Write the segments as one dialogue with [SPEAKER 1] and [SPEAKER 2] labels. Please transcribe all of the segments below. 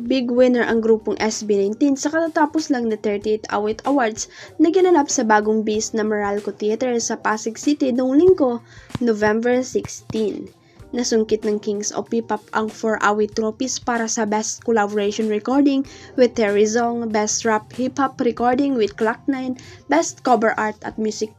[SPEAKER 1] Big winner ang grupong SB19 sa katatapos lang na 38th Awit Awards na ginanap sa bagong base na Meralco Theater sa Pasig City noong Linggo, November 16. Nasungkit ng Kings of P-Pop ang 4 awit trophies para sa Best Collaboration Recording with Terry Zong, Best Rap Hip-Hop Recording with Clock9, Best Cover Art at Music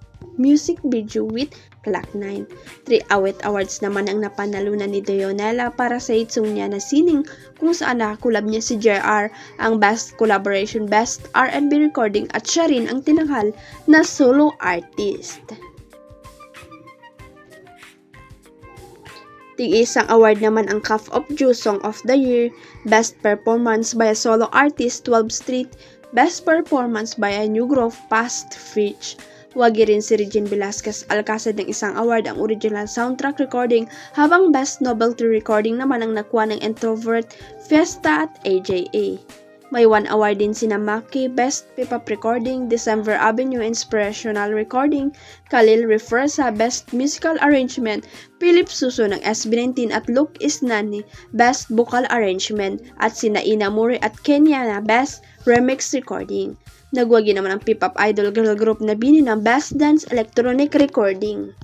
[SPEAKER 1] Video with Clock9. 3 awit awards naman ang napanalunan ni Dionela para sa itsong niya na Sining kung saan nakakulab niya si JR ang Best Collaboration, Best R&B Recording at siya rin ang tinanghal na solo artist. Tig-isang award naman ang Cup of Joe Song of the Year, Best Performance by a Solo Artist 12 Street, Best Performance by a New Growth Past Fitch. Wagi rin si Regine Velasquez Alcacid ng isang award ang Original Soundtrack Recording habang Best Novelty Recording naman ang nakuha ng Introvert, Fiesta at AJA. May 1 award din si Maki, Best P-Pop Recording, December Avenue Inspirational Recording, Khalil Refersa, Best Musical Arrangement, Philip Suso ng SB19 at Luke Isnani, Best Vocal Arrangement, at sina Ina Muri at Kenya na Best Remix Recording. Nagwagi naman ang P-Pop idol girl group na Bini ng Best Dance Electronic Recording.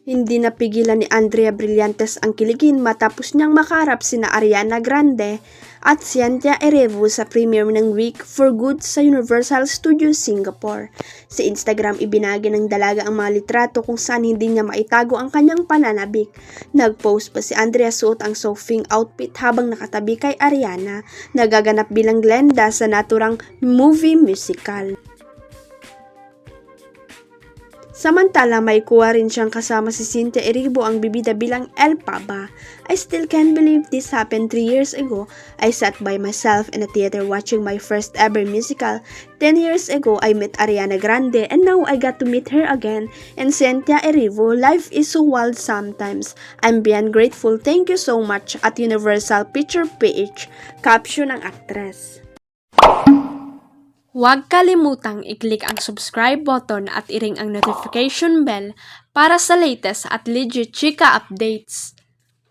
[SPEAKER 1] Hindi napigilan ni Andrea Brillantes ang kiligin matapos niyang makaharap sina Ariana Grande at Cynthia Erivo sa premiere ng Week for Good sa Universal Studios Singapore. Sa Instagram, ibinagi ng dalaga ang mga litrato kung saan hindi niya maitago ang kanyang pananabik. Nag-post pa si Andrea suot ang surfing outfit habang nakatabi kay Ariana, nagaganap bilang Glenda sa naturang movie musical. Samantala, may kuha rin siyang kasama si Cynthia Erivo ang bibida bilang El Paba. I still can't believe this happened 3 years ago. I sat by myself in a theater watching my first ever musical. 10 years ago, I met Ariana Grande and now I got to meet her again. And Cynthia Erivo, life is so wild sometimes. I'm beyond grateful. Thank you so much at Universal Picture PH. Caption ng aktres. Huwag kalimutang i-click ang subscribe button at i-ring ang notification bell para sa latest at legit chika updates.